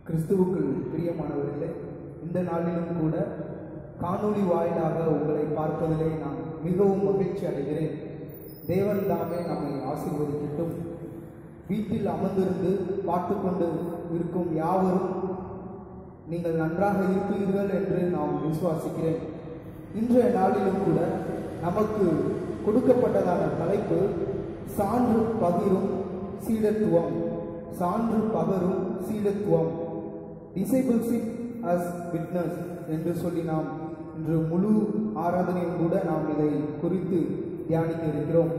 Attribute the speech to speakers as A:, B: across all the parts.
A: கிறிஸ்துவுக்குள் பிரியமானவர்களே, இந்த நாளிலும் கூட காணொளி வாயிலாக உங்களை பார்ப்பதிலே நான் மிகவும் மகிழ்ச்சி அடைகிறேன். தேவன் தாமே நம்மை ஆசீர்வதிக்கட்டும். வீட்டில் அமர்ந்திருந்து பார்த்து கொண்டு இருக்கும் யாவரும் நீங்கள் நன்றாக இருப்பீர்கள் என்று நாம் விசுவாசிக்கிறேன். இன்றைய நாளிலும் கூட நமக்கு கொடுக்கப்பட்டதான தலைப்பு சான்று பகிரும் சீடத்துவம். சான்று பகரும் சீடத்துவம், டிசைபிள்ஷிப் அஸ் விட்னஸ் என்று சொல்லி நாம் இன்று முழு ஆராதனையும் கூட நாம் இதை குறித்து தியானிக்க இருக்கிறோம்.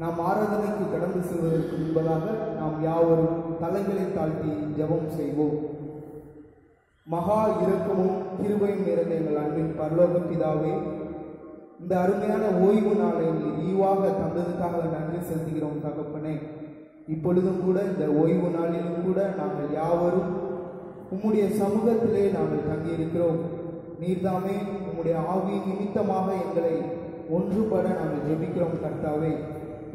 A: நாம் ஆராதனைக்கு கடந்து செல்வதற்கு முன்பதாக நாம் யாவரும் தலைகளை தாழ்த்தி ஜெபம் செய்வோம். மகா இரக்கமும் கிருபையும் நிறைந்த எங்கள் அன்பின் பரலோக பிதாவே, இந்த அருமையான ஓய்வு நாளை ஈவாக தந்ததுக்காக நன்றி செலுத்துகிறோம் தகப்பனே. இப்பொழுதும் கூட இந்த ஓய்வு நாளிலும் கூட நாங்கள் யாவரும் உம்முடைய சமூகத்திலே நாங்கள் தங்கியிருக்கிறோம். நீர்தாமே உம்முடைய ஆவி நிமித்தமாக எங்களை ஒன்றுபட நாங்கள் ஜெபிக்கிறோம் கர்த்தாவே.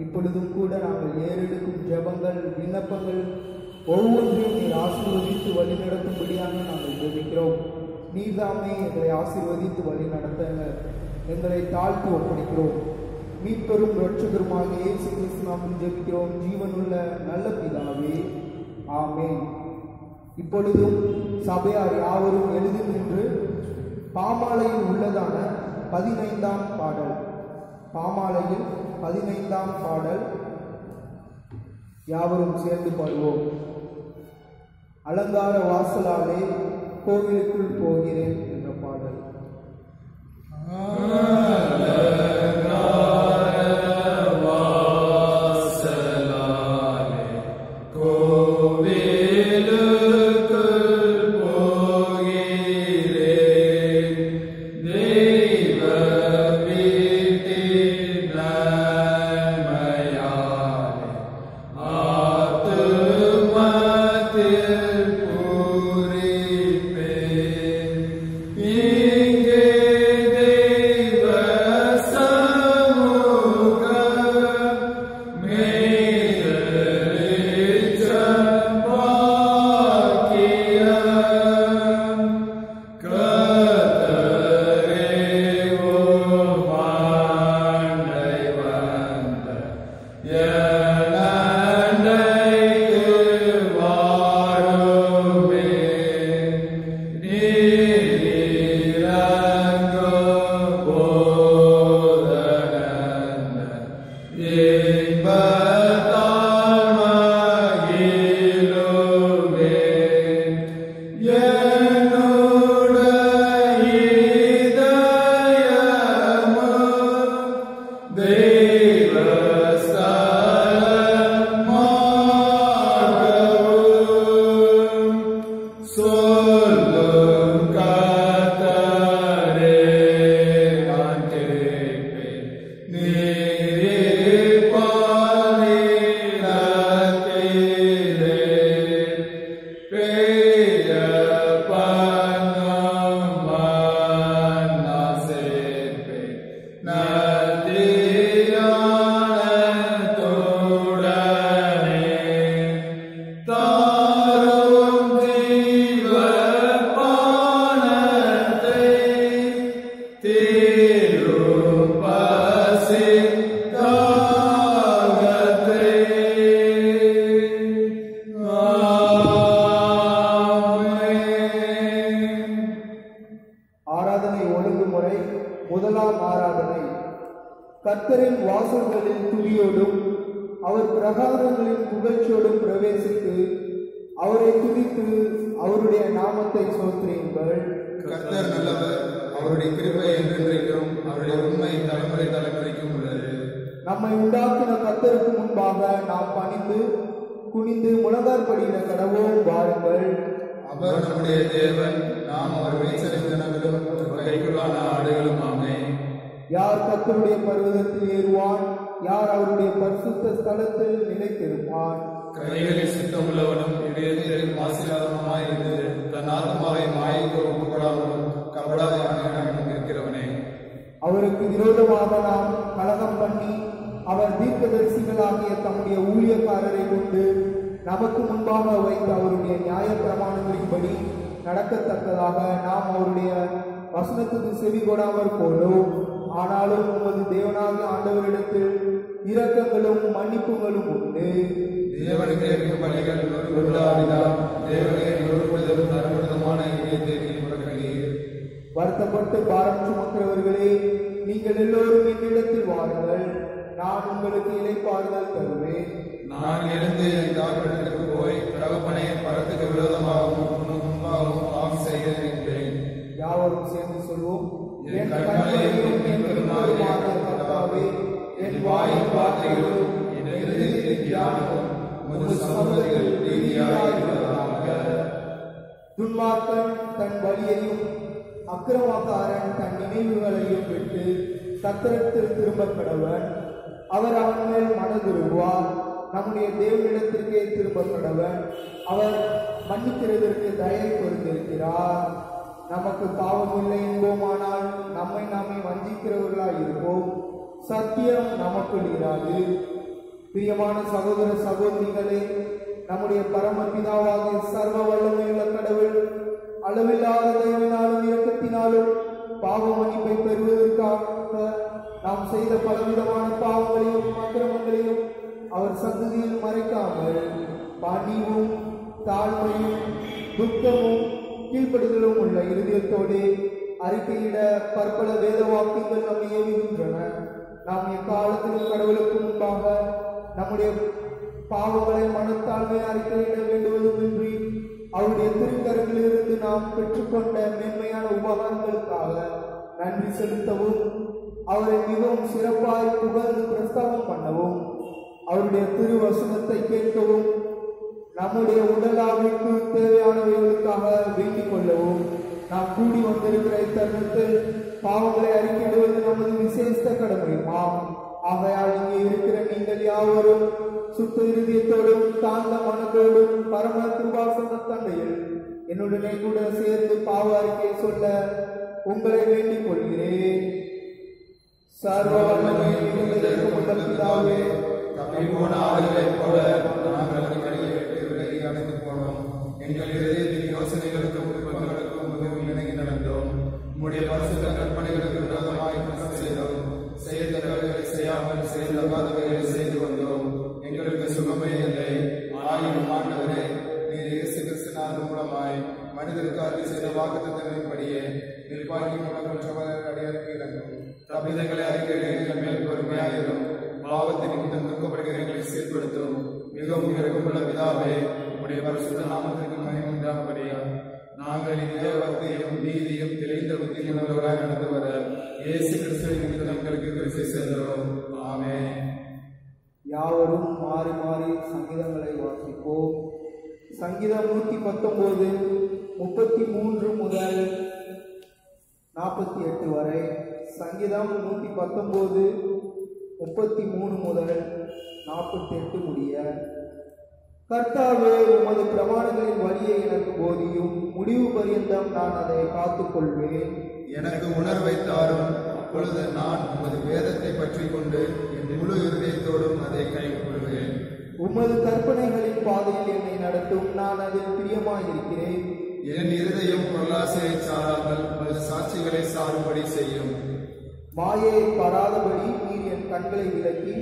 A: இப்பொழுதும் கூட நாங்கள் ஏறெடுக்கும் ஜெபங்கள், விண்ணப்பங்கள் ஒவ்வொன்றையும் நீர் ஆசீர்வதித்து வழிநடத்தும்படியாக நாங்கள் ஜெபிக்கிறோம். நீர்தாமே எங்களை ஆசீர்வதித்து வழி நடத்த எங்களை தாழ்த்தி ஒப்படைக்கிறோம். மீட்பெரும் இரட்சகருமாக இயேசு கிறிஸ்து நாமத்தில் ஜெபிக்கிறோம் ஜீவனுள்ள நல்ல பிதாவே, ஆமென். இப்பொழுதும் சபையார் யாவரும் எழுதி நின்று பாமாலையில் உள்ளதான 15ஆம் பாடல், பாமாலையில் 15ஆம் பாடல் யாவரும் சேர்ந்து பாடுவோம். அலங்கார வாசலாலே கோவிலுக்குள் போகிறேன் என்ற பாடல். கர்த்தரின் வாசல்களில் துதியோடும் அவர் பிரகாரங்களின் புகழ்ச்சியோடும் பிரவேசித்து அவரை துதித்து அவருடைய நாமத்தை சோத்திரியுங்கள்.
B: கர்த்தர் நல்லவர், அவருடைய கிருபை என்றென்றைக்கும் அவருடைய உண்மை தலைமுறை தலைமுறைக்கும் உள்ளது.
A: நம்மை உண்டாக்கின கர்த்தருக்கு முன்பாக நாம் பணிந்து குனிந்து முழங்காற்படியிட கடவோம் வாருங்கள்.
B: அவர் நம்முடைய தேவன், நாம் அவர் மேய்ச்சலின் ஜனங்களும் கைக்குள்ளான ஆடுகளும் ஆமே.
A: யார் கர்த்தருடைய பர்வதத்தில் ஏறுவான்? யார் அவருடைய பரிசுத்த ஸ்தலத்தில் நிலைத்திருப்பான்?
B: கைகளில் சித்தம் உள்ளவனும் இதயத்தில் ஆசீர்வாதமாயிருந்து தன் ஆத்மாவை மாயைக்கு ஒப்புக்கொடாமலும் கபடாதவனும் இருக்கிறவனே.
A: அவருக்கு விரோதமாக நாம் கலகம் பண்ணி அவர் தீர்க்கதரிசிகளாகிய தம்முடைய ஊழியக்காரரை கொண்டு நமக்கு முன்பாக வைத்த அவருடைய நியாய பிரமாணங்களின்படி நடக்கத்தக்கதாக நாம் அவருடைய வசனத்துக்கு செவி கொடாமற் போனோம். ஆனாலும் உமது தேவனாகிய ஆண்டவரிடத்தில் இரக்கங்களும் மன்னிப்புகளும் உண்டு.
B: தேவனுக்கு இருக்கும் பணிகள் நொறுங்குள்ளாவினால் தேவனே நொறுங்குதலும் நறுமுழுதுமான இதயத்தை புறக்கணியீர்.
A: வருத்தப்பட்டு பாரம் சுமக்கிறவர்களே, நீங்கள் எல்லோரும் என்னிடத்தில் வாருங்கள், நான் உங்களுக்கு இளைப்பாறுதல் தருவேன்.
B: நான் எழுந்து என் தாழ்விடத்திற்கு போய் தகப்பனை பரத்துக்கு விரோதமாகவும் முன்பாகவும் பாவம் செய்கிறேன் என்றேன்.
A: யாவரும் சேர்ந்து சொல்வோம். என் கண்மலையும் என் பெருமாளுமான கர்த்தாவே, என் வாயின் வார்த்தைகளும் என் இதயத்தின் தியானமும் உமது சமூகத்தில் நீதியாயிருப்பதாக. துன்மார்க்கன் தன் வழியையும் அக்கிரமக்காரன் தன் நினைவுகளையும் விட்டு கர்த்தரிடத்தில் திரும்ப கடவன். அவர் அவன் மேல் மனதுருவார். நம்முடைய தேவனிடத்திற்கே திரும்ப கடவன். அவர் மன்னிக்கிறதற்கு தயை கொடுத்திருக்கிறார். நமக்கு பாவம் இல்லை என்போமானால் நம்மை நாமே வஞ்சிக்கிறவர்களாய் இருப்போம். சத்தியம் நமக்குள் இராது. பிரியமான சகோதர சகோதரிகளே, நம்முடைய பரமபிதாவாகிய சர்வ வல்லமையுள்ள கடவுள் அளவில்லாத தயவினாலும் இரக்கத்தினாலும் பாவ மன்னிப்பை பெறுவதற்காக நாம் செய்த பலவிதமான பாவங்களையும் அக்கிரமங்களையும் அவர் சந்ததியில் மறைக்காமல் பணிவும் தாழ்மையும் துக்கமும் கீழ்ப்படுதலும் உள்ள இருதயத்தோடு அறிக்கையிட பற்பல வேத வாக்கியங்கள் நம்மை ஏவுகின்றன. நாம் எக்காலத்திலும் கடவுளுக்கு முன்பாக நம்முடைய பாவங்களை மனத்தாழ்மை அறிக்கையிட வேண்டுவதுமின்றி அவருடைய திருக்கரங்களிலிருந்து நாம் பெற்றுக்கொண்ட மேன்மையான உபகாரங்களுக்காக நன்றி செலுத்தவும், அவரை மிகவும் சிறப்பாய் புகழ்ந்து பிரஸ்தாபம் பண்ணவும், அவருடைய திருவசனத்தை கேட்கவும், நம்முடைய உடலாவிற்கு தேவையானவைகளுக்காக வேண்டிக் கொள்ளவும் நாம் கூடி வந்திருக்கிற இத்தருணத்தில் பாவங்களை அறிக்கையிடுவது நமது விசேஷ கடமையுமாம். ஆகையால் இங்கே இருக்கிற நீங்கள் யாவரும் சுத்த இருதயத்தோடும் தாழ்ந்த மனதோடும் பரம கிருபாசன தந்தையில் என்னுடனே கூட சேர்ந்து பாவ அறிக்கை சொல்ல உங்களை வேண்டிக் கொள்கிறேன். சர்வ வல்லமை மிகுந்த இரக்கமுள்ள பிதாவே,
B: தப்பிப்போன ஆடுகளைப் போல நாங்கள் விலகி அடைந்து போனோம். எங்கள் இதயத்தின் யோசனைகளுக்கும் விருப்பங்களுக்கும் மிகவும் இணங்கி நடந்தோம். உம்முடைய பரிசுத்த கற்பனைகளுக்கு விரோதமாய் குற்றம் செய்தோம். செய்யத்தக்கவைகளை செய்யாமல் செய்யத்தகாதவைகளை செய்து வந்தோம். எங்களுக்கு சுகமே இல்லை. ஆயினும் ஆண்டவரே, நீர் இயேசு கிறிஸ்துவின் மூலமாய் மனிதருக்கு அருள் செய்த வாக்குத்தத்தங்களின்படியே நிர்வாகி மூலமற்றவர் அடியாருக்கு இறங்கும். தப்பிதங்களை அறிக்கைகள் மேல் பொறுமையாயிரும். பாவத்தின் நிமித்தம் துக்கப்படுகிற எங்களை சீர்படுத்தும். மிகவும் இரக்கமுள்ள பிதாவே, உம்முடைய பரிசுத்த நாமத்திற்கு மகிமை உண்டாகும்படியா நாங்கள் இதே பக்தியும் நீதியும் தெளிந்த புத்தியும் உள்ளவராய் நடந்து வர இயேசு கிறிஸ்துவின் நிமித்தம் எங்களுக்கு கிருபை செய்தோம். ஆமென்.
A: யாவரும் மாறி மாறி சங்கீதங்களை வாசிப்போம். சங்கீதம் 119 33 முதல் 48 வரை. சங்கீதம் 119 33 முதல் 48 முடிய. கர்த்தாவே, உமது பிரமாணங்களின் வழியை எனக்கு போதியும், முடிவு பரியந்தம் நான் அதை காத்துக்கொள்வேன்.
B: எனக்கு உணர்வை தாரும், அப்பொழுது நான் உமது வேதத்தை பற்றி கொண்டு என் முழு இருதயத்தோடும் அதை கைக்கொள்வேன்.
A: உமது கற்பனைகளின் பாதையில் என்னை நடத்தும், நான் அதில் பிரியமாயிருக்கிறேன்.
B: என் இருதயம் பொருளாசையை சாராமல் உமது சாட்சிகளை சாரும்படி செய்யும்.
A: மாயையை படாதபடி நீர் என் கண்களை விலக்கி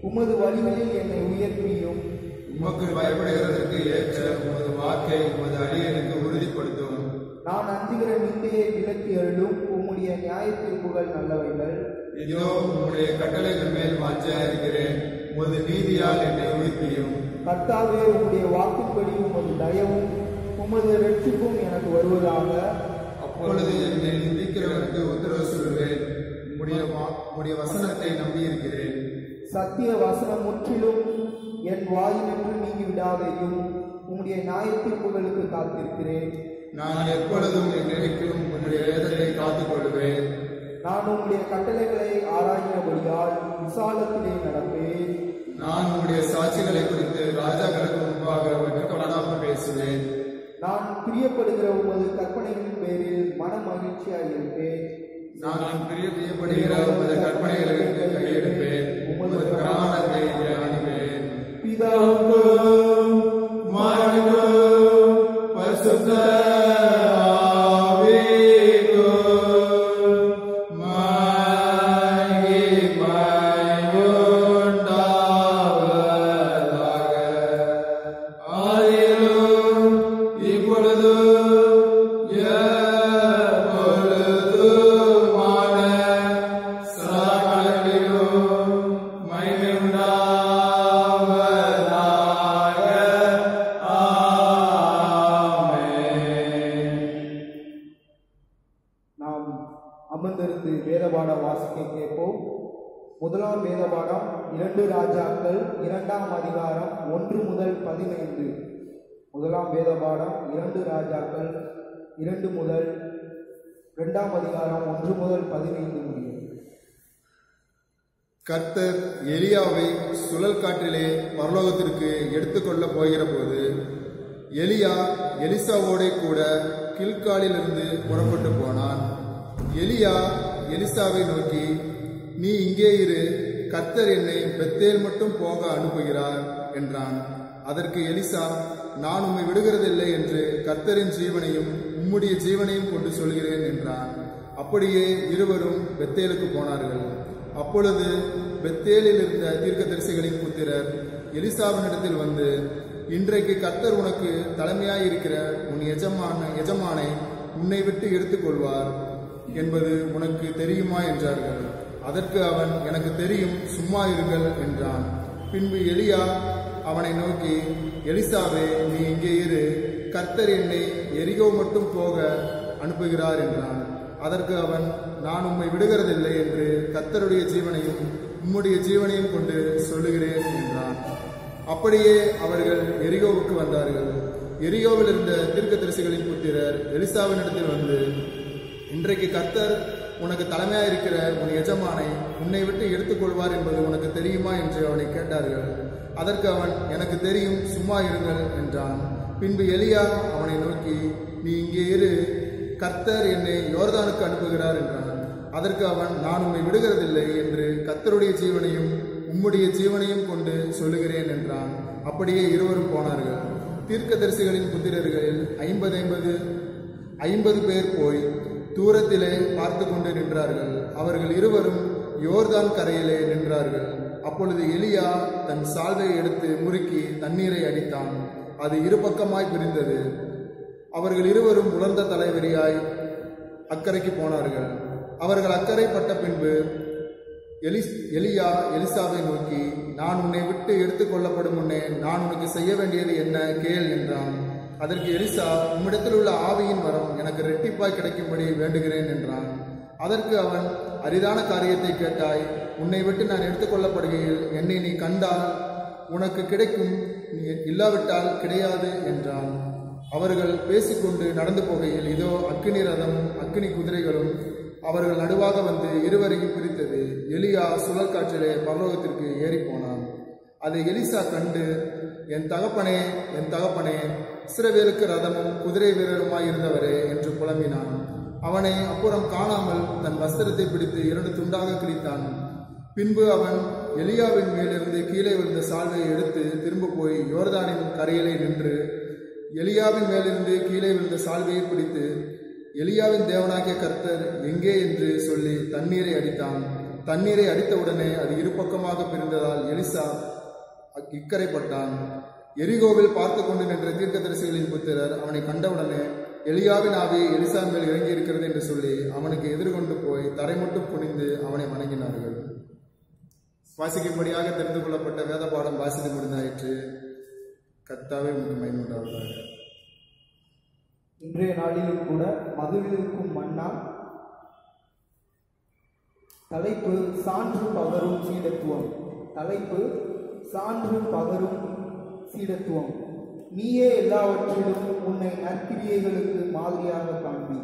A: உமது வழிகளில் என்னை உயர்த்தியும்.
B: உமக்கு பயப்படுகிறதற்கு ஏற்ற உமது வாக்கை உமது அடியனுக்கு உறுதிப்படுத்தும்.
A: நான் அஞ்சுகிற நிந்தையை விலக்கி அருளும், உம்முடைய நியாய தீர்ப்புகள் நல்லவைகள்.
B: இதோ உம்முடைய கட்டளைகள் மேல் வாஞ்சையாயிருக்கிறேன். உமது நீதியால் என்னை உயிர்ப்பியும்.
A: கர்த்தாவே, உம்முடைய வாக்குப்படி உமது தயவும் உமது இரட்சிப்பும் எனக்கு வருவதாக.
B: அப்பொழுது என்னை நிந்திக்கிறவனுக்கு உத்தரவு சொல்லுவேன். உம்முடைய வசனத்தை நம்பியிருக்கிறேன்.
A: சத்திய வசனம் முற்றிலும் என் வாயினின்று நீங்கி விடாதையும், உம்முடைய நியாய தீர்ப்புகளுக்கு காத்திருக்கிறேன்.
B: நான் எப்பொழுதும் என்னைக்கும் உன்னுடைய வேதத்தை காத்துக் கொள்வேன்.
A: நான் உம்முடைய கட்டளைகளை ஆராய்கிறபடியால் விசாலத்திலே நடப்பேன்.
B: நான் உம்முடைய சாட்சிகளை குறித்து ராஜாக்களுக்கு முன்பாக வெட்கப்படாமல் பேசுவேன்.
A: நான் பிரியப்படுகிற உமது கற்பனைகளின் பேரில் மன மகிழ்ச்சியாயிருப்பேன்.
B: நான் பிரியப்படுகிற உமது கற்பனைகளுக்கு கையெடுப்பேன். உமது பிரமாணத்தை தியானிப்பேன்.
A: பிதாவுக்கும் பாடம் வாசிக்க கேட்போம். முதலாம் வேத பாடம் 2 ராஜாக்கள் 2ஆம் அதிகாரம் 1 முதல் 15. முதலாம் வேத பாடம் 2 ராஜாக்கள் 2 முதல் 2ஆம் அதிகாரம் 1 முதல் 15 முடியும்.
B: கர்த்தர் எலியாவை சுழல் காற்றிலே பரலோகத்திற்கு எடுத்துக்கொள்ளப் போகிற போது எலியா எலிசாவோடே கூட கில்காலிலிருந்து புறப்பட்டு போனான். எலியா எலிசாவை நோக்கி, நீ இங்கே இரு, கர்த்தர் என்னை பெத்தேல் மட்டும் போக அனுப்புகிறார் என்றான். அதற்கு எலிசா, நான் உம்மை விடுகிறதில்லை என்று கர்த்தரின் ஜீவனையும் உம்முடைய ஜீவனையும் கொண்டு சொல்கிறேன் என்றான். அப்படியே இருவரும் பெத்தேலுக்கு போனார்கள். அப்பொழுது பெத்தேலில் இருந்த தீர்க்கதரிசிகளின் புத்திரர் எலிசாவினிடத்தில் வந்து, இன்றைக்கு கர்த்தர் உனக்கு தலைமையாயிருக்கிற உன் எஜமானை உன்னை விட்டு எடுத்துக்கொள்வார் என்பது உனக்கு தெரியுமா என்றார்கள். அதற்கு அவன், எனக்கு தெரியும், சும்மா இருங்கள் என்றான். பின்பு எலியா அவனை நோக்கி, எலிசாவே, நீ இங்கே இரு, கர்த்தர் என்னை எரிகோ மட்டும் போக அனுப்புகிறார் என்றான். அதற்கு அவன், நான் உம்மை விடுகிறதில்லை என்று கர்த்தருடைய ஜீவனையும் உம்முடைய ஜீவனையும் கொண்டு சொல்லுகிறேன் என்றான். அப்படியே அவர்கள் எரிகோவுக்கு வந்தார்கள். எரிகோவில் இருந்த தீர்க்கதரிசிகளின் புத்திரர் எலிசாவினிடத்தில் வந்து, இன்றைக்கு கர்த்தர் உனக்கு தலைமையாயிருக்கிற உன் எஜமானை உன்னை விட்டு எடுத்துக்கொள்வார் என்பது உனக்கு தெரியுமா என்று அவனை கேட்டார்கள். அதற்கு அவன், எனக்கு தெரியும், சும்மா இருங்கள் என்றான். பின்பு எலியா அவனை நோக்கி, நீ இங்கே இரு, கர்த்தர் என்னை யோர்தானுக்கு அனுப்புகிறார் என்றான். அதற்கு அவன், நான் உம்மை விடுகிறதில்லை என்று கர்த்தருடைய ஜீவனையும் உம்முடைய ஜீவனையும் கொண்டு சொல்லுகிறேன் என்றான். அப்படியே இருவரும் போனார்கள். தீர்க்கதரிசிகளின் புத்திரர்களில் 50 பேர் போய் தூரத்திலே பார்த்து கொண்டு நின்றார்கள். அவர்கள் இருவரும் யோர்தான் கரையிலே நின்றார்கள். அப்பொழுது எலியா தன் சால்வை எடுத்து முறுக்கி தண்ணீரை அடித்தான். அது இருபக்கமாய் பிரிந்தது. அவர்கள் இருவரும் உலர்ந்த தலைவரியாய் அக்கறைக்கு போனார்கள். அவர்கள் அக்கறை பட்ட பின்பு எலியா எலிசாவை நோக்கி, நான் உன்னை விட்டு எடுத்துக்கொள்ளப்படும் முன்னே நான் உனக்கு செய்ய வேண்டியது என்ன கேள் என்றான். அதற்கு எலிசா, உம்மிடத்தில் உள்ள ஆவியின் வரம் எனக்கு இரட்டிப்பாய் கிடைக்கும்படி வேண்டுகிறேன் என்றான். அதற்கு அவன், அரிதான காரியத்தை கேட்டாய், உன்னை விட்டு நான் எடுத்துக்கொள்ளப்படுகையில் என்னை நீ கண்டால் உனக்கு கிடைக்கும், இல்லாவிட்டால் கிடையாது என்றான். அவர்கள் பேசிக்கொண்டு நடந்து போகையில் இதோ அக்கினி ரதமும் அக்கினி குதிரைகளும் அவர்கள் நடுவாக வந்து இருவரையும் பிரித்தது. எலியா சுழல் காற்றிலே பரலோகத்திற்கு ஏறி போனான். அதை எலிசா கண்டு, என் தகப்பனே, என் தகப்பனே, இஸ்ரவேலுக்கு ரதமும் குதிரை வீரருமாயிருந்தவரே என்று புலம்பினான். அவனை அப்புறம் காணாமல் தன் வஸ்திரத்தை பிடித்து 2 துண்டாக கிழித்தான். பின்பு அவன் எலியாவின் மேலிருந்து கீழே விழுந்த சால்வையை எடுத்து திரும்ப போய் யோர்தானின் கரையிலே நின்று எலியாவின் மேலிருந்து கீழே விழுந்த சால்வையை பிடித்து, எலியாவின் தேவனாகிய கர்த்தர் எங்கே என்று சொல்லி தண்ணீரை அடித்தான். தண்ணீரை அடித்தவுடனே அது இருபக்கமாக பிரிந்ததால் எலிசா இக்கரைப்பட்டான். எரிகோவில் பார்த்து கொண்டு நின்ற தீர்க்கதரிசிகளின் புத்திரர் அவனை கண்டவுடனே, எலியாவின் ஆவி எலிசா மேல் இறங்கி இருக்கிறது என்று சொல்லி அவனுக்கு எதிர்கொண்டு போய் தரை மட்டும் குனிந்து அவனை வணங்கினார்கள். வாசிக்கும்படியாக தெரிந்து கொள்ளப்பட்ட வேத பாடம் வாசித்து முடிந்தாயிற்று. கர்த்தாவே உமக்கு மகிமை உண்டாவதாக.
A: இன்றைய நாளிலும் கூட மதுவிலிருக்கும் மன்னா தலைப்பு சான்று பகரும் சீடத்துவம். தலைப்பு சான்று பகரும் சீடத்துவம். நீயே எல்லாவற்றிலும் உன்னை நற்கிரியைகளுக்கு மாதிரியாக காண்பி.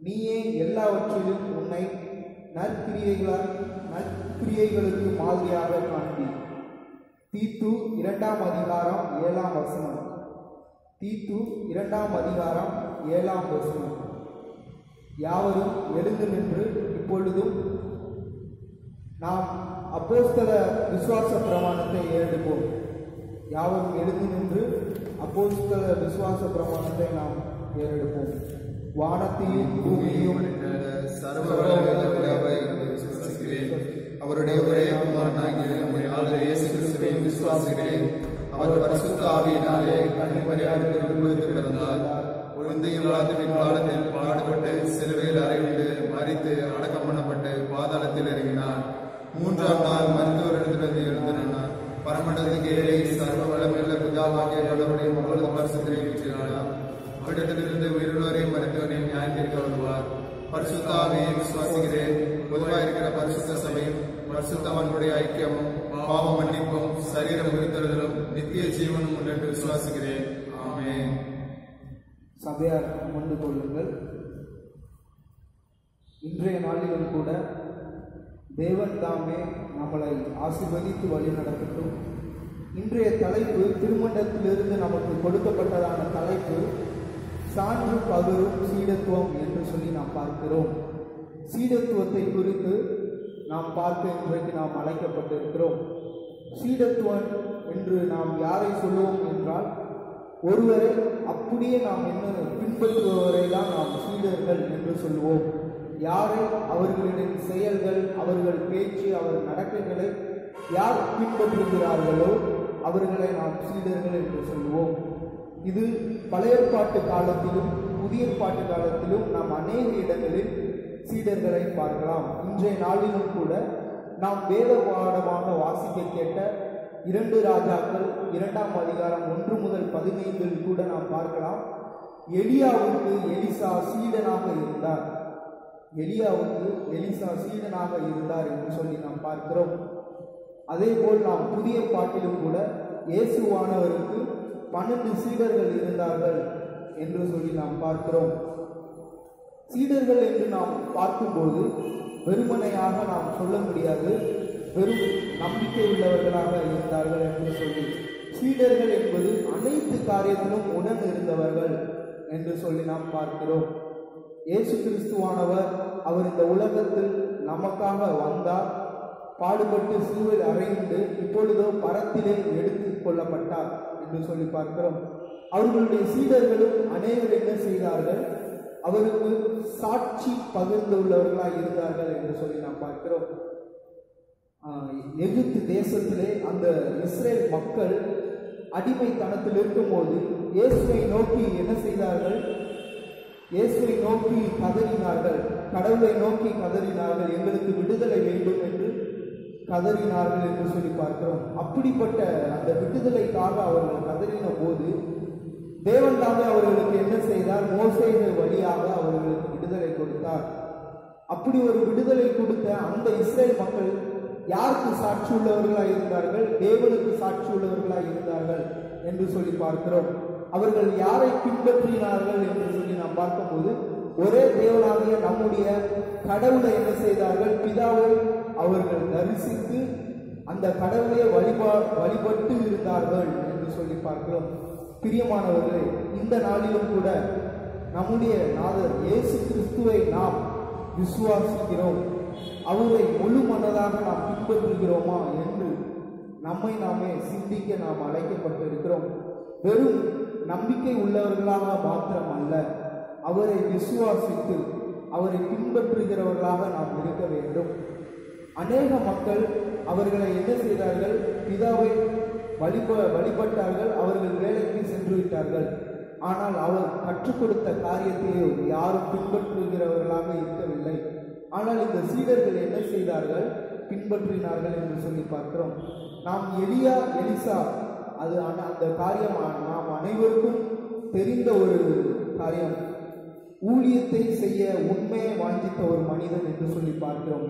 A: நீயே எல்லாவற்றிலும் உன்னை நற்கிரியைகளுக்கு மாதிரியாக காண்பி. தீத்து 2ஆம் அதிகாரம் 7ஆம் வசனம். தீத்து 2ஆம் அதிகாரம் 7ஆம் வசனம். யாவரும் எழுந்து நின்று இப்பொழுதும் நாம் அப்போஸ்தல விசுவாச பிரமாணத்தை ஏறெடுப்போம். யாவரும் எழுந்து நின்று அப்போஸ்தல விசுவாச பிரமாணத்தை நாம் ஏறெடுப்போம். வானத்தையும் பூமியையும்
B: அவருடைய ஒரே குமாரனாகிய நம்முடைய ஆண்டவர் இயேசு கிறிஸ்துவை விசுவாசிக்கிறேன். அவர் பரிசுத்த ஆவியினாலே கன்னிமரியாளிடமிருந்து பிறந்தார். பொருந்திய காலத்தில் பாடுபட்டு சிலுவையில் அறையுண்டு மரித்து அடக்கம் பண்ணப்பட்டு பாதாளத்தில் இறங்கினார். 3ஆம் நாள் மருத்துவரிடத்திலிருந்து எழுந்தினார். பரமண்டலத்துக்கு ஏறி சர்வ வளமுள்ள பிதாவாகிய கடவுளுடைய மகளது பரிசுத்தத்தை வீற்றினார். அவரிடத்திலிருந்து உயிருள்ளவரையும் மருத்துவரையும் நியாயத்திற்கு வருவார். பரிசுத்த ஆவியை விசுவாசிக்கிறேன். பொதுவாக இருக்கிற பரிசுத்த சபையும் பரிசுத்தவான்களுடைய ஐக்கியமும் பாவ மன்னிப்பும் சரீரம் உயிர்த்தெழுதலும் நித்திய ஜீவனும் உண்டு என்று விசுவாசிக்கிறேன். ஆமென்.
A: சபையார் அமர்ந்து கொள்ளுங்கள். இன்றைய நாளிலும் கூட தேவன் தாமே நம்மளை ஆசீர்வதித்து வழி நடக்கட்டும். இன்றைய தலைப்பு திருமண்டலத்திலிருந்து நமக்கு கொடுக்கப்பட்டதான தலைப்பு சான்று பகரும் சீடத்துவம் என்று சொல்லி நாம் பார்க்கிறோம். சீடத்துவத்தை குறித்து நாம் பார்க்க இன்றைக்கு நாம் அழைக்கப்பட்டிருக்கிறோம். சீடத்துவம் என்று நாம் யாரை சொல்லுவோம் என்றால், ஒருவரை அப்படியே நாம் என்ன பின்பற்றுபவரை தான் நாம் சீடர்கள் என்று சொல்லுவோம். யாரை அவர்களின் செயல்கள், அவர்கள் பேச்சு, அவர் நடக்கைகளை யார் பின்பற்றுகிறார்களோ அவர்களை நாம் சீடர்கள் என்று சொல்லுவோம். இது பழைய ஏற்பாட்டு காலத்திலும் புதிய ஏற்பாட்டு காலத்திலும் நாம் அநேக இடங்களில் சீடர்களை பார்க்கலாம். இன்றைய நாளிலும் கூட நாம் வேத பாடமாக வாசிக்க கேட்ட 2 ராஜாக்கள் 2ஆம் அதிகாரம் 1 முதல் 15 கூட நாம் பார்க்கலாம். எலியாவுக்கு எலிசா சீடனாக இருந்தார். எலியாவுக்கு எலிசா சீடனாக இருந்தார் என்று சொல்லி நாம் பார்க்கிறோம். அதே போல் நாம் புதிய பாட்டிலும் கூட இயேசுவானவருக்கு 12 சீடர்கள் இருந்தார்கள் என்று சொல்லி நாம் பார்க்கிறோம். சீடர்கள் என்று நாம் பார்க்கும்போது வெறுமனையாக நாம் சொல்ல முடியாது, வெறும் நம்பிக்கை உள்ளவர்களாக இருந்தார்கள் என்று சொல்லி. சீடர்கள் என்பது அனைத்து காரியத்திலும் உடன் இருந்தவர்கள் என்று சொல்லி நாம் பார்க்கிறோம். இயேசு கிறிஸ்துவானவர் அவர் இந்த உலகத்தில் நமக்காக வந்தார், பாடுபட்டு சிலுவையில் அறைந்து இப்பொழுதோ பரத்திலே எடுத்துக் கொள்ளப்பட்டார் என்று சொல்லி பார்க்கிறோம். அவர்களுடைய சீடர்களும் அநேகர் என்ன செய்தார்கள்? அவருக்கு சாட்சி பகிர்ந்துள்ளவர்களாக இருந்தார்கள் என்று சொல்லி நாம் பார்க்கிறோம். எகிப்து தேசத்திலே அந்த இஸ்ரேல் மக்கள் அடிமைத்தனத்தில் இருக்கும்போது இயேசுவை நோக்கி என்ன செய்தார்கள்? இயேசுவை நோக்கி கதறினார்கள், கடவுளை நோக்கி கதறினார்கள், எங்களுக்கு விடுதலை வேண்டும் என்று கதறினார்கள் என்று சொல்லி பார்க்கிறோம். அப்படிப்பட்ட அந்த விடுதலைக்காக அவர்கள் கதறின போது தேவன் தாமே அவர்களுக்கு என்ன செய்தார்? மோசேயின் வழியாக அவர்களுக்கு விடுதலை கொடுத்தார். அப்படி ஒரு விடுதலை கொடுத்த அந்த இஸ்ரேல் மக்கள் யாருக்கு சாட்சி உள்ளவர்களாக இருந்தார்கள்? தேவனுக்கு சாட்சி உள்ளவர்களாக இருந்தார்கள் என்று சொல்லி பார்க்கிறோம். அவர்கள் யாரை பின்பற்றினார்கள் என்று சொல்லி நாம் பார்க்கும்போது ஒரே தேவனாகிய நம்முடைய கடவுளை என்ன செய்தார்கள்? பிதாவை அவர்கள் தரிசித்து அந்த கடவுளை வழிபட்டு இருந்தார்கள் என்று சொல்லி பார்க்கிறோம். பிரியமானவர்களே, இந்த நாளிலும் கூட நம்முடைய நாதர் இயேசு கிறிஸ்துவை நாம் விசுவாசிக்கிறோம், அவரை முழு மனதாக நாம் பின்பற்றுகிறோமா என்று நம்மை நாமே சிந்திக்க நாம் அழைக்கப்பட்டிருக்கிறோம். வெறும் நம்பிக்கை உள்ளவர்களாக மாத்திரம் அல்ல, அவரை விசுவாசித்து அவரை பின்பற்றுகிறவர்களாக நாம் இருக்க வேண்டும். அநேக மக்கள் அவர்களை என்ன செய்தார்கள்? பிதாவை வழிபட்டார்கள், அவர்கள் வேலைக்கு சென்று விட்டார்கள். ஆனால் அவர் கற்றுக் கொடுத்த காரியத்தை யாரும் பின்பற்றுகிறவர்களாக இருக்கவில்லை. ஆனால் இந்த சீடர்கள் என்ன செய்தார்கள்? பின்பற்றினார்கள் என்று சொல்லி பார்க்கிறோம். நாம் எலியா எலிசா அது அந்த காரியம் நாம் அனைவருக்கும் தெரிந்த ஒரு காரியம். ஊழியத்தை செய்ய உண்மையை வாஞ்சித்த ஒரு மனிதன் என்று சொல்லி பார்க்கிறோம்.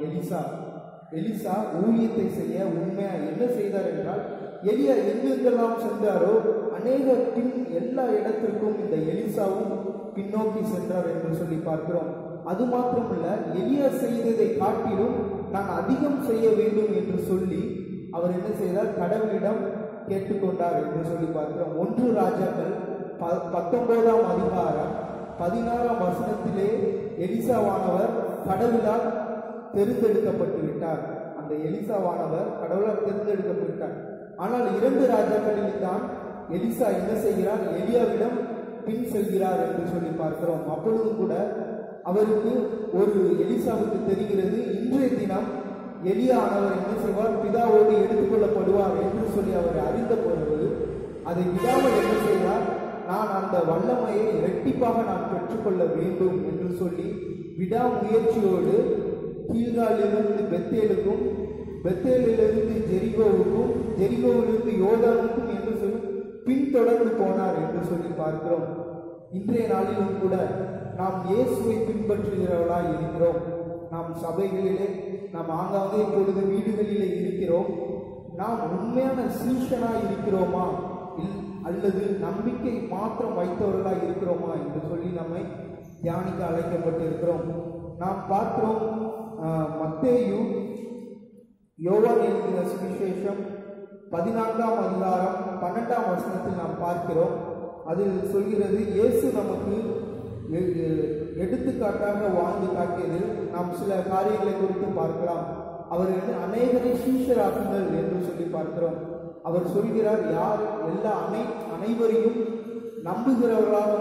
A: எலிசா ஊழியத்தை செய்ய உண்மையா என்ன செய்தார் என்றால், எலியா எங்கெங்கெல்லாம் சென்றாரோ எல்லா இடத்திற்கும் இந்த எலிசாவும் பின்னோக்கி சென்றார் என்று சொல்லி பார்க்கிறோம். அது மாத்திரமல்ல, எலியா செய்ததை காட்டிலும் நான் அதிகம் செய்ய வேண்டும் என்று சொல்லி அவர் என்ன செய்தார்? கடவுளிடம் கேட்டுக்கொண்டார் என்று சொல்லி பார்க்கிறோம். 1 ராஜாக்கள் 19ஆம் அதிகாரம் 16ஆம் வசனத்திலே எலிசாவானவர் கடவுளால் தேர்ந்தெடுக்கப்பட்டு விட்டார். அந்த எலிசாவானவர் கடவுளால் தேர்ந்தெடுக்கப்பட்டார். ஆனால் 2 ராஜாக்களில் தான் எலிசா என்ன செய்கிறார்? எலியாவிடம் பின் செல்கிறார் என்று சொல்லி பார்க்கிறோம். அப்பொழுது கூட அவருக்கு எலிசாவுக்கு தெரிகிறது, இன்றைய தினம் எலியா ஆனவர் என்ன செய்வார்? பிதாவோடு எடுத்துக்கொள்ளப்படுவார் என்று சொல்லி அவர் அறிந்த பொழுது அதை விடாமல் என்ன செய்வார்? நான் அந்த வல்லமையை இரட்டிப்பாக நான் பெற்றுக்கொள்ள வேண்டும் என்று சொல்லி விடாமுயற்சியோடு கீழ்காலிலிருந்து பெத்தேலுக்கும், பெத்தேலிலிருந்து ஜெரிகோவுக்கும், ஜெரிகோவிலிருந்து யோர்தானுக்கும் என்று சொல்லி பின்தொடர்ந்து போனார் என்று சொல்லி பார்க்கிறோம். இன்றைய நாளிலும் கூட நாம் இயேசுவை பின்பற்றுகிறவர்களாய் இருக்கிறோம். நாம் சபைகளிலே, நாம் ஆங்காங்கே பொழுது வீடுகளிலே இருக்கிறோம். நாம் உண்மையான சீஷனாய் இருக்கிறோமா அல்லது நம்பிக்கை மாத்திரம் வைத்தவர்களாய் இருக்கிறோமா என்று சொல்லி நம்மை தியானிக்க அழைக்கப்பட்டிருக்கிறோம். நாம் பார்க்கிறோம், மத்தேயு யோவான் எழுதின சுவிசேஷம் 14ஆம் அதிகாரம் 12ஆம் வசனத்தில் நாம் பார்க்கிறோம். அதில் சொல்கிறது, இயேசு நமக்கு எடுத்துக்காட்டாக வாழ்ந்து காட்டியதில் நாம் சில காரியங்களை குறித்து பார்க்கலாம். அவர் அநேகரை சீஷராக்குங்கள் என்று சொல்லி பார்க்கிறோம். அவர் சொல்கிறார், யார் அனைவரையும் நம்புகிறவர்களாக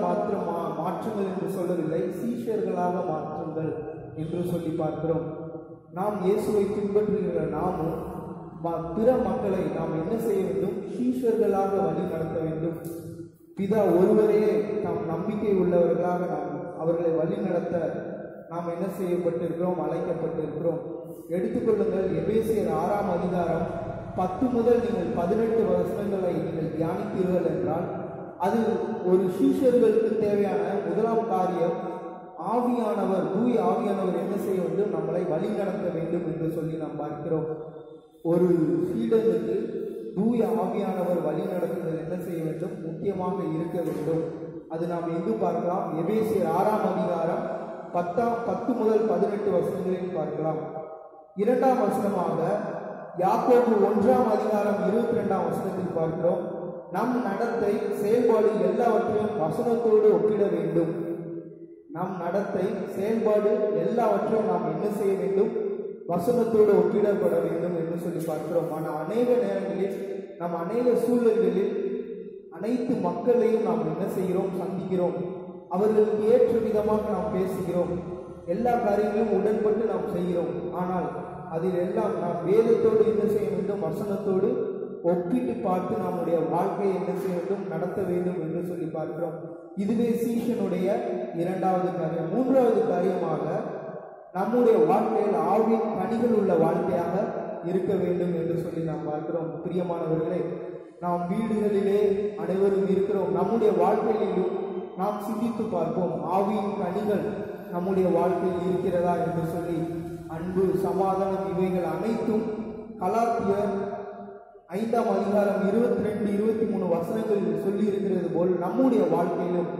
A: மாற்றுங்கள் என்று சொல்லவில்லை, சீஷர்களாக மாற்றுங்கள் என்று சொல்லி பார்க்கிறோம். நாம் இயேசுவை பின்பற்றுகிற நாமும் பிற மக்களை நாம் என்ன செய்ய வேண்டும்? சீஷர்களாக வழி நடத்த வேண்டும். பிதா ஒருவரே நாம் நம்பிக்கை உள்ளவர்களாக நாம் அவர்களை வழி நடத்த நாம் என்ன செய்யப்பட்டிருக்கிறோம்? அழைக்கப்பட்டிருக்கிறோம். எடுத்துக்கொள்ளுங்கள், எபேசியர் 6ஆம் அதிகாரம் 10 முதல் நீங்கள் 18 வசனங்களை நீங்கள் தியானித்தீர்கள் என்றால், அது ஒரு சீஷர்களுக்கு தேவையான முதலாம் காரியம், ஆவியானவர், தூய ஆவியானவர் என்ன செய்ய வேண்டும்? நம்மளை வழி நடத்த வேண்டும் என்று சொல்லி நாம் பார்க்கிறோம். ஒரு சீடனுக்கு தூய ஆவியானவர் வழி நடத்துதல் என்ன செய்ய வேண்டும்? முக்கியமாக இருக்க வேண்டும். அது நாம் எங்கு பார்க்கலாம்? எபேசியர் 6ஆம் அதிகாரம் 10 முதல் 18 வசனங்களில் பார்க்கலாம். 2ஆம் வசனமாக யாக்கோபு 1ஆம் அதிகாரம் 22ஆம் வசனத்தில் பார்க்கிறோம், நம் நடத்தை, செயல்பாடு எல்லாவற்றையும் வசனத்தோடு ஒப்பிட வேண்டும். நம் நடத்தை, செயல்பாடு எல்லாவற்றையும் நாம் என்ன செய்ய வேண்டும்? வசனத்தோடு ஒப்பிடப்பட வேண்டும் என்று சொல்லி பார்க்கிறோம். ஆனால் அநேக நேரங்களில் நாம் அநேக சூழல்களில் அனைத்து மக்களையும் நாம் என்ன செய்கிறோம்? சந்திக்கிறோம். அவர்களுக்கு ஏற்ற விதமாக நாம் பேசுகிறோம், எல்லா காரியங்களும் உடன்பட்டு நாம் செய்கிறோம். ஆனால் அதில் எல்லாம் நாம் வேதத்தோடு என்ன செய்ய வேண்டும்? வசனத்தோடு ஒப்பிட்டு பார்த்து நம்முடைய வாழ்க்கையை என்ன செய்ய வேண்டும்? நடத்த வேண்டும் என்று சொல்லி பார்க்கிறோம். இதுவே சீஷனுடைய 2வது காரியம். 3வது காரியமாக நம்முடைய வாழ்க்கையில் ஆவியின் கனிகள் உள்ள வாழ்க்கையாக இருக்க வேண்டும் என்று சொல்லி நாம் பார்க்கிறோம். பிரியமானவர்களே, நாம் வீடுகளிலே அனைவரும் இருக்கிறோம். நம்முடைய வாழ்க்கையிலும் நாம் சிந்தித்து பார்ப்போம், ஆவியின் கனிகள் நம்முடைய வாழ்க்கையில் இருக்கிறதா என்று சொல்லி. அன்பு, சமாதானம், இவைகள் அனைத்தும் கலாத்தியர் 5ஆம் அதிகாரம் 22-23 வசனங்களில் சொல்லி இருக்கிறது போல் நம்முடைய வாழ்க்கையிலும்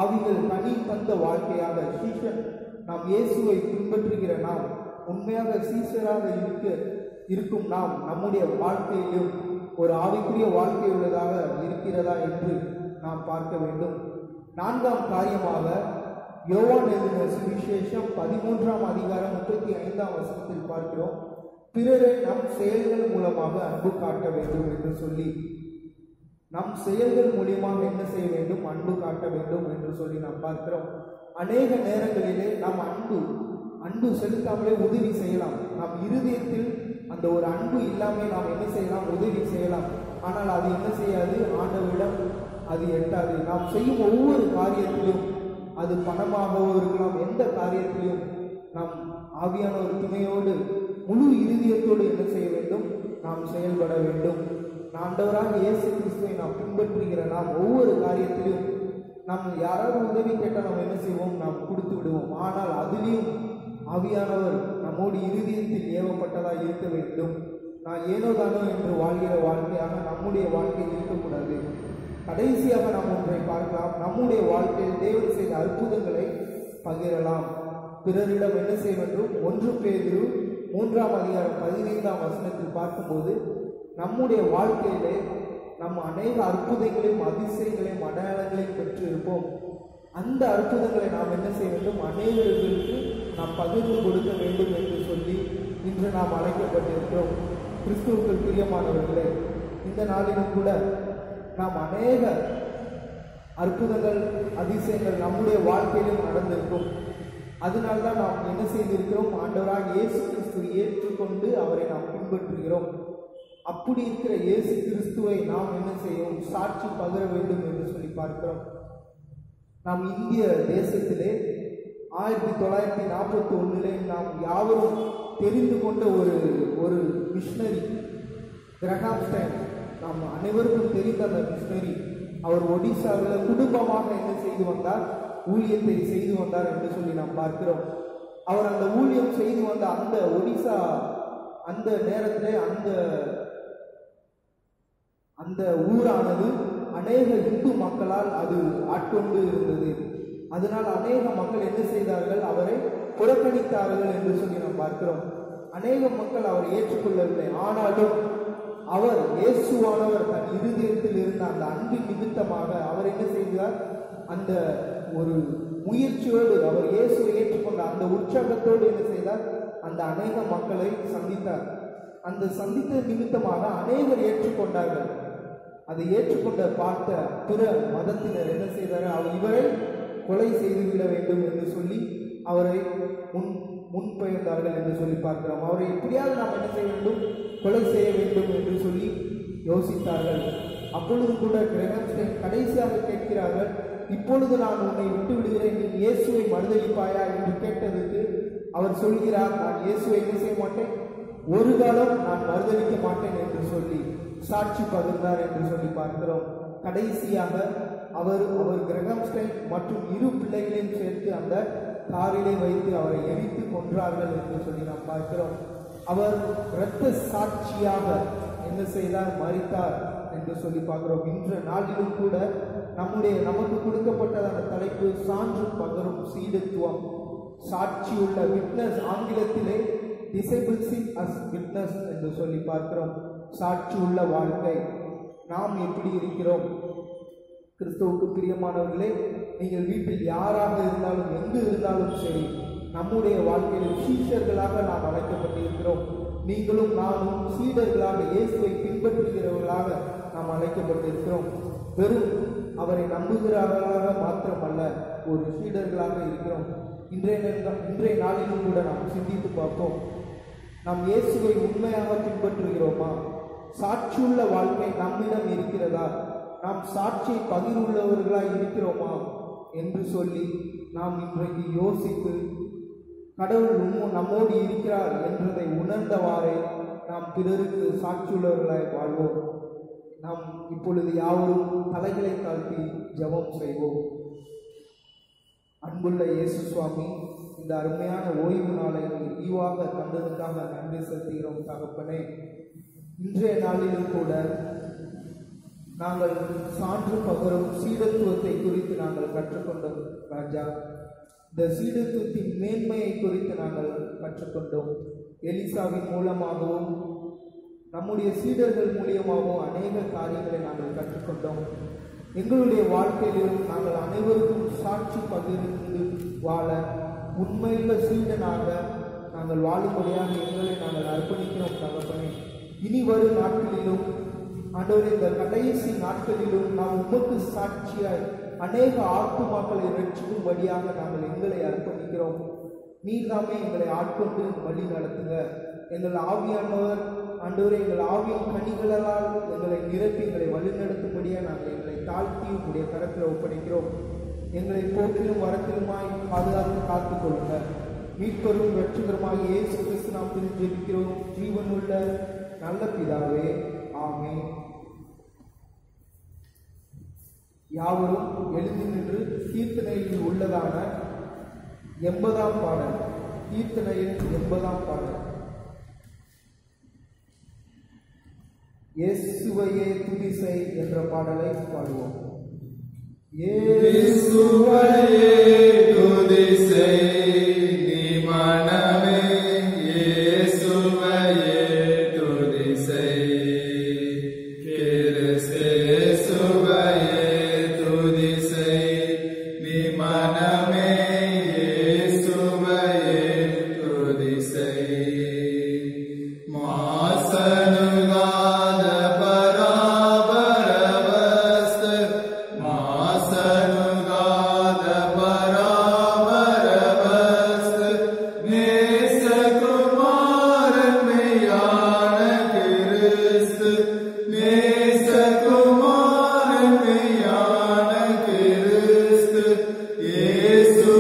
A: ஆவிகள் கனி தந்த வாழ்க்கையாக சீஷன், நாம் இயேசுவை பின்பற்றுகிற நாம், உண்மையாக சீஷராக இருக்கும் நாம், நம்முடைய வாழ்க்கையிலும் ஒரு ஆவிக்குரிய வாழ்க்கை உள்ளதாக இருக்கிறதா என்று நாம் பார்க்க வேண்டும். 4ஆம் காரியமாக யோவான் எழுதின சுவிசேஷம் 13ஆம் அதிகாரம் 35ஆம் வசனத்தில் பார்க்கிறோம், பிறரை நம் செயல்கள் மூலமாக அன்பு காட்ட வேண்டும் என்று சொல்லி, நம் செயல்கள் மூலியமாக என்ன செய்ய வேண்டும்? அன்பு காட்ட வேண்டும் என்று சொல்லி நாம் பார்க்கிறோம். அநேக நேரங்களிலே நாம் அன்பு செலுத்தாமலே உதவி செய்யலாம். நம் இருதயத்தில் அந்த ஒரு அன்பு இல்லாமல் நாம் என்ன செய்யலாம்? உதவி செய்யலாம். ஆனால் அது என்ன செய்யாது? ஆண்டவரிடம் அது எட்டாது. நாம் செய்யும் ஒவ்வொரு காரியத்திலும், அது பணமாகவோ இருக்கலாம், எந்த காரியத்திலும் நாம் ஆவியான ஒரு துணையோடு முழு இருதயத்தோடு என்ன செய்ய வேண்டும்? நாம் செயல்பட வேண்டும். ஆண்டவராக இயேசு கிறிஸ்துவை நாம் பின்பற்றுகிற நாம் ஒவ்வொரு காரியத்திலும் நாம் யாராவது உதவி கேட்டால் நாம் என்ன செய்வோம்? நாம் கொடுத்து விடுவோம். ஆனால் அதிலையும் ஆவியானவர் நம்மோடு இருதயத்தில் ஏவப்பட்டதாக இருக்க வேண்டும். நான் ஏனோதானோ என்று வாழ்கிற வாழ்க்கையாக நம்முடைய வாழ்க்கை இருக்கக்கூடாது. கடைசியாக நாம் ஒன்றை பார்க்கலாம், நம்முடைய வாழ்க்கையில் தேவன் செய்த அற்புதங்களை பகிரலாம். பிறரிடம் என்ன செய்ய வேண்டும்? 1 பேதுரு 3ஆம் அதிகாரம் 15ஆம் வசனத்தில் பார்க்கும்போது, நம்முடைய வாழ்க்கையிலே நம்ம அநேக அற்புதங்களையும் அதிசயங்களையும் அடையாளங்களையும் பெற்றிருப்போம். அந்த அற்புதங்களை நாம் என்ன செய்ய வேண்டும்? அநேகர்களுக்கு நாம் பகிர்ந்து கொடுக்க வேண்டும் என்று சொல்லி இன்று நாம் அழைக்கப்பட்டிருக்கிறோம். கிறிஸ்துவுக்குள் பிரியமானவர்களே, இந்த நாளிலும் கூட நாம் அநேக அற்புதங்கள், அதிசயங்கள் நம்முடைய வாழ்க்கையிலும் நடந்திருக்கும். அதனால்தான் நாம் என்ன செய்திருக்கிறோம்? ஆண்டவராக இயேசு கிறிஸ்துவை ஏற்றுக்கொண்டு அவரை நாம் பின்பற்றுகிறோம். அப்படி இருக்கிற இயேசு கிறிஸ்துவை நாம் என்ன செய்வோம்? சாட்சி பகிர வேண்டும் என்று சொல்லி பார்க்கிறோம். நாம் இந்திய தேசத்திலே 1941 நாம் யாவரும் தெரிந்து கொண்ட ஒரு மிஷனரி கிரஹாம் ஸ்டைன், நாம் அனைவருக்கும் தெரிந்த அந்த மிஷனரி, அவர் ஒடிசாவில் குடும்பமாக என்ன செய்து வந்தார்? ஊழியத்தை செய்து வந்தார் என்று சொல்லி நாம் பார்க்கிறோம். அவர் அந்த ஊழியம் செய்து வந்த அந்த ஒடிசா அந்த நேரத்திலே அந்த ஊரானது அநேக இந்து மக்களால் அது ஆட்கொண்டு இருந்தது. அதனால் அநேக மக்கள் என்ன செய்தார்கள்? அவரை புறக்கணித்தார்கள் என்று சொல்லி நாம் பார்க்கிறோம். அநேக மக்கள் அவரை ஏற்றுக்கொள்ளவில்லை. ஆனாலும் அவர் இயேசுவானவர் தன் இருதயத்தில் இருந்த அந்த அன்பு நிமித்தமாக அவர் என்ன செய்தார்? அந்த ஒரு முயற்சியோடு அவர் இயேசுவை ஏற்றுக்கொண்ட அந்த உற்சாகத்தோடு என்ன செய்தார்? அந்த அநேக மக்களை சந்தித்தார். அந்த சந்தித்த நிமித்தமாக அநேகர் ஏற்றுக்கொண்டார்கள். அதை ஏற்றுக்கொண்ட பார்த்த பிற மதத்தினர் என்ன செய்தார்கள்? இவரை கொலை செய்துவிட வேண்டும் என்று சொல்லி அவரை முன்பெயர்ந்தார்கள் என்று சொல்லி பார்க்கிறோம். அவரை எப்படியாவது நாம் என்ன செய்ய வேண்டும்? கொலை செய்ய வேண்டும் என்று சொல்லி யோசித்தார்கள். அப்பொழுது கூட கிரஹாம் ஸ்டைன் கடைசியாக கேட்கிறார்கள், இப்பொழுது நான் உன்னை விட்டு விடுகிறேன், நீ இயேசுவை மறுதளிப்பாயா என்று கேட்டதுக்கு அவர் சொல்கிறார், நான் இயேசுவை என்ன செய்ய மாட்டேன், ஒரு காலம் நான் மறுதளிக்க மாட்டேன் என்று சொல்லி சாட்சி பகிர்ந்தார் என்று சொல்லி பார்க்கிறோம். கடைசியாக அவர் கிரஹாம் ஸ்டைன் மற்றும் 2 பிள்ளைகளையும் சேர்த்து அந்த காரிலே வைத்து அவரை எரித்து கொன்றார்கள் என்று சொல்லி நாம் பார்க்கிறோம். அவர் இரத்த சாட்சியாக என்ன செய்தார்? மரித்தார் என்று சொல்லி பார்க்கிறோம். இன்ற நாளிலும் கூட நமக்கு கொடுக்கப்பட்டதான தலைப்பு சான்று பகரும் சீடத்துவம், சாட்சியுள்ள விட்னஸ். ஆங்கிலத்திலே டிசைபிள்ஸிங் அஸ் விட்னஸ் என்று சொல்லி பார்க்கிறோம். சாட்சி உள்ள வாழ்க்கை. நாம் எப்படி இருக்கிறோம்? கிறிஸ்துவுக்கு பிரியமானவர்களே, நீங்கள் வீட்டில் யாராக இருந்தாலும் எங்கு இருந்தாலும் சரி, நம்முடைய வாழ்க்கையில் சீடர்களாக நாம் அழைக்கப்பட்டிருக்கிறோம். நீங்களும் நானும் சீடர்களாக, இயேசுவை பின்பற்றுகிறவர்களாக நாம் அழைக்கப்பட்டிருக்கிறோம். வெறும் அவரை நம்புகிறவர்களாக மாத்திரமல்ல, ஒரு சீடர்களாக இருக்கிறோம். இன்றைய நாளிலும் கூட நாம் சிந்தித்து பார்ப்போம். நாம் இயேசுவை உண்மையாக பின்பற்றுகிறோமா? சாட்சியுள்ள வாழ்க்கை நம்மிடம் இருக்கிறதா? நாம் சாட்சியை பகிர்வுள்ளவர்களாய் இருக்கிறோமா என்று சொல்லி நாம் இன்றைக்கு யோசித்து, கடவுள் நம்மோடு இருக்கிறார் என்றதை உணர்ந்தவாறே நாம் பிறருக்கு சாட்சியுள்ளவர்களாய் வாழ்வோம். நாம் இப்பொழுது யாவரும் தலைகளை தாழ்த்தி ஜெபம் செய்வோம். அன்புள்ள இயேசு சுவாமி, இந்த அருமையான ஓய்வு நாளை ஈவாக தந்ததுக்காக நன்றி செலுத்துகிறோம் தகப்பனே. இன்றைய நாளிலும் கூட நாங்கள் சான்று பகரும் சீடத்துவத்தை குறித்து நாங்கள் கற்றுக்கொண்டோம் ராஜா. இந்த சீடத்துவத்தின் மேன்மையை குறித்து நாங்கள் கற்றுக்கொண்டோம். எலிசாவின் மூலமாகவும் நம்முடைய சீடர்கள் மூலியமாகவும் அநேக காரியங்களை நாங்கள் கற்றுக்கொண்டோம். எங்களுடைய வாழ்க்கையிலும் நாங்கள் அனைவருக்கும் சாட்சி பகிர்ந்து வாழ, உண்மையுள்ள சீடனாக நாங்கள் வாழும்படியாக எங்களை நாங்கள் அர்ப்பணிக்கிறோம் தகப்பனே. இனி வரும் நாட்களிலும் ஆண்டவரே, இந்த கடைசி நாட்களிலும் நாம் உமக்கு சாட்சியாய் அநேக ஆத்துமாக்களை ரட்சிக்கும்படியாக நாங்கள் எங்களை அர்ப்பணிக்கிறோம். நீர்தாமே எங்களை ஆட்கொண்டு வழி நடத்துங்க. எங்கள் ஆவியானவர் ஆண்டவரே, எங்கள் ஆவியின் கனிகளால் எங்களை நிரப்பி எங்களை வழிநடத்தும்படியாக நாங்கள் எங்களை தாழ்த்தி உடைய கரத்தில் ஒப்படைக்கிறோம். எங்களை போக்கிலும் வரத்திலுமாய் பாதுகாத்து காத்துக் கொள்ளுங்க. மீட்பரும் ரட்சகருமாக இயேசு கிறிஸ்து நாமத்தில் ஜெபிக்கிறோம் ஜீவனுள்ள நல்ல பிதாவே, ஆமென். யாவரும் எழுந்து நின்று கீர்த்தனையில் உள்ளதான 80ஆம் பாடல், கீர்த்தனையில் 80ஆம் பாடல், இயேசுவையே துதி செய் என்ற பாடலை பாடுவோம்.
B: இயேசுவையே துதி செய் நீ மனமே, இயேசுவையே துதி செய் கிறிஸ்துவையே துதி செய் நீ மனமே, இயேசுவையே துதி செய். மாசனுகாத பராபரவஸ்து, மாசனுகாத பராபரவஸ்து, நேசகுமாரன் மெய்யான கிறிஸ்து, நேசகுமாரன் மெய்யான கிறிஸ்து, இயேசு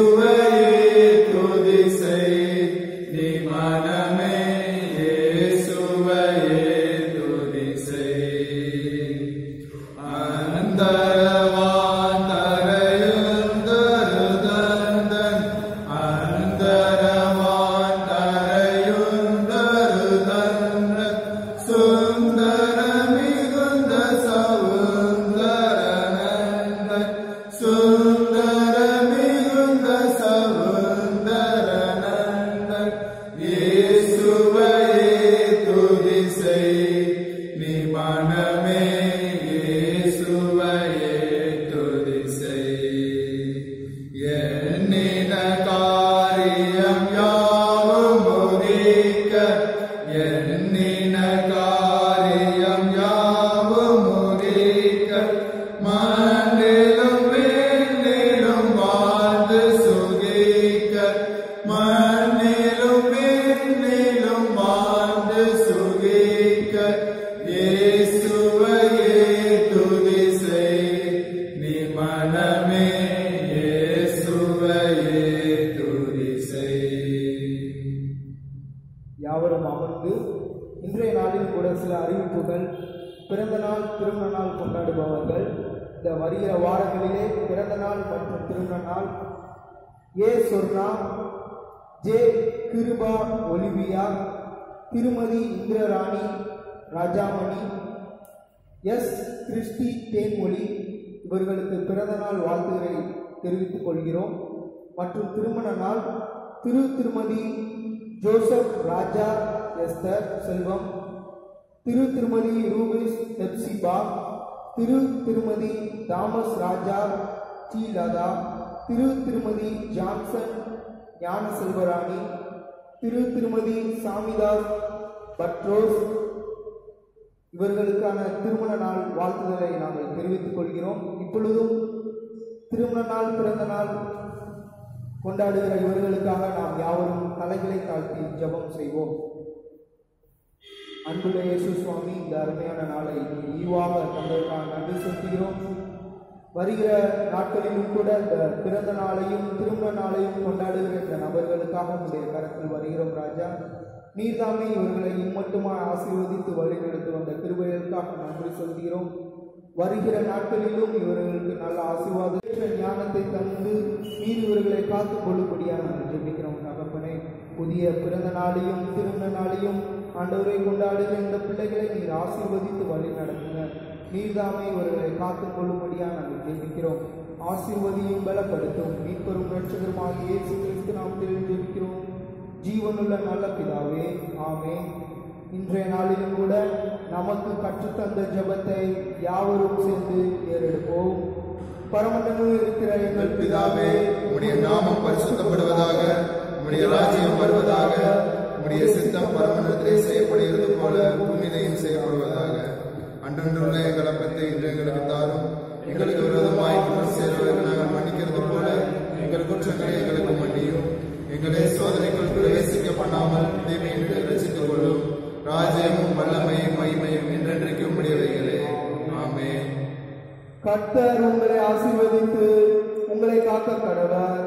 B: எண்ணின காரியம் யாவும் முடிக்க, எண்ணின காரியம் யாவும் முடிக்க, மண்ணிலும் விண்ணிலும் வாழ்ந்து சுகிக்க, மண்ணிலும் விண்ணிலும் வாழ்ந்து சுகிக்க, இயேசுவையே துதி செய் நீ மனமே, இயேசுவையே துதி செய்.
A: யாவரும் அமர்ந்து இன்றைய நாளில் கூட சில அறிவிப்புகள். பிறந்த நாள் திருமண நாள் கொண்டாடுபவர்கள் இந்த வருகிற வாரங்களிலே பிறந்த நாள் மற்றும் திருமண நாள்: ஏ சொர்ணா, ஜே கிருபா ஒலிவியா, திருமதி இந்திரராணி ராஜாமணி, எஸ் கிறிஸ்டி தேன்மொழி இவர்களுக்கு பிறந்த நாள் வாழ்த்துக்களை தெரிவித்துக் கொள்கிறோம். மற்றும் திருமண நாள் திருமதி ஜோசப் ராஜா எஸ்தர் செல்வம், திருமதி ரூபிஸ் ஹெப்சிபா, திருமதி தாமஸ் ராஜா டி லதா, திருமதி ஜான்சன் ஞான செல்வராணி, திருமதி சாமிதாஸ் பட்ரோஸ் இவர்களுக்கான திருமண நாள் வாழ்த்துதலை நாங்கள் தெரிவித்துக் கொள்கிறோம். இப்பொழுதும் திருமண நாள் பிறந்த நாள் கொண்டாடுகிற இவர்களுக்காக நாம் யாவரும் தலைகளை தாழ்த்தி ஜெபம் செய்வோம். அன்புள்ள இயேசு சுவாமி, இந்த அருமையான நாளை ஈவாக தந்ததற்காக நன்றி செலுத்துகிறோம். வருகிற நாட்களிலும் கூட இந்த பிறந்த நாளையும் திருமண நாளையும் கொண்டாடுகிற இந்த நபர்களுக்காக உடைய கரத்தில் வருகிறோம். ராஜா, நீர்தாமே இவர்களை இம்மட்டுமாய் ஆசீர்வதித்து வழிநடத்தி வந்த கிருபைகளுக்காக நன்றி செலுத்துகிறோம். வருகிற நாட்களிலும் இவர்களுக்கு நல்ல ஆசீர்வாத ஞானத்தை தந்து நீர் இவர்களை காத்துக் கொள்ளும்படியாக நாங்கள் ஜெபிக்கிறோம். தகப்பனே, புதிய பிறந்த நாளையும் திருமண நாளையும் ஆண்டவரை கொண்டாடுகிற இந்த பிள்ளைகளை நீர் ஆசீர்வதித்து வழி நடத்துங்க. நீர்தாமே இவர்களை காத்துக் கொள்ளும்படியாக நாங்கள் ஜெபிக்கிறோம். ஆசீர்வதியும் பலப்படுத்தும் மீட்பெரும் இரட்சகருமாக இயேசு கிறிஸ்து நாமத்தில் ஜெபிக்கிறோம் ஜீவனுள்ள நல்ல பிதாவே, ஆமென். இன்றைய நாளிலும் கூட நமக்கு கற்றுத்தந்த ஜெபத்தை யாவரும் சேர்ந்து ஏறெடுப்போம். பரமண்டலத்தில் இருக்கிற எங்கள் பிதாவே,
B: உம்முடைய நாமம் பரிசுத்தப்படுவதாக, உம்முடைய ராஜ்யம் வருவதாக, உம்முடைய சித்தம் பரமண்டலத்திலே செய்யப்படுகிறது போல பூமியிலேயும் செய்யப்படுவதாக. அன்றன்றுள்ள எங்கள் அப்பத்தை இன்று எங்களுக்கு தாரும். எங்களுக்கு விரோதமாய் குற்றம் செய்தவர்களுக்கு நாங்கள் மன்னிக்கிறது போல எங்கள் குற்றங்களை எங்களுக்கு மன்னியும். எங்களை சோதனைக்குள் பிரவேசிக்க பண்ணாமல் தீமையின்றி ரட்சித்துக் கொள்ளும். ராஜ்யமும் வல்லமையும் மகிமையும் என்றென்றைக்கும் உடையவைகளே, ஆமென்.
A: கர்த்தர் உங்களை ஆசீர்வதித்து உங்களை காக்க கடவர்.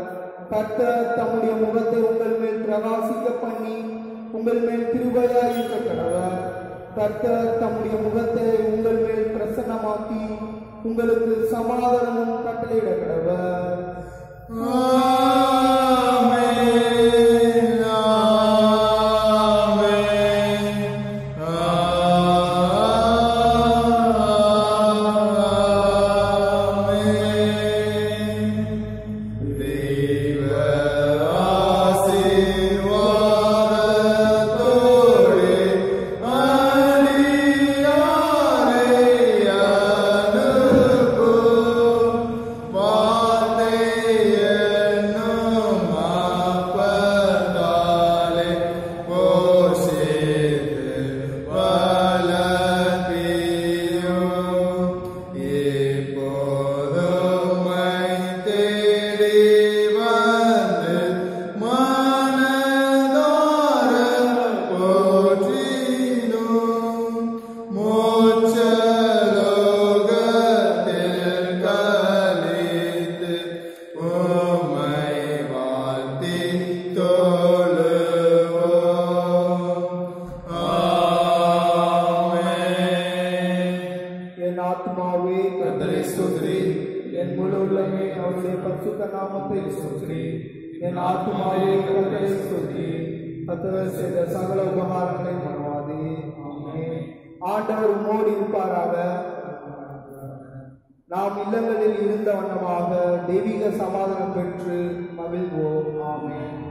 A: கர்த்தர் தம்முடைய முகத்தை உங்கள் மேல் பிரகாசிக்க பண்ணி உங்கள் மேல் கிருபையாய் இருக்க கடவர். கர்த்தர் தம்முடைய முகத்தை உங்கள் மேல் பிரசன்னமாக்கி உங்களுக்கு சமாதானமும் கட்டளையிட கடவர். சகல உபகாரங்களை மறவாதே. ஆமென். ஆண்டவர் உம்மோடு இருப்பாராக. நாம் இல்லங்களில் இருந்த வண்ணமாக தெய்வீக சமாதானம் பெற்று மகிழ்வோம். ஆமென்.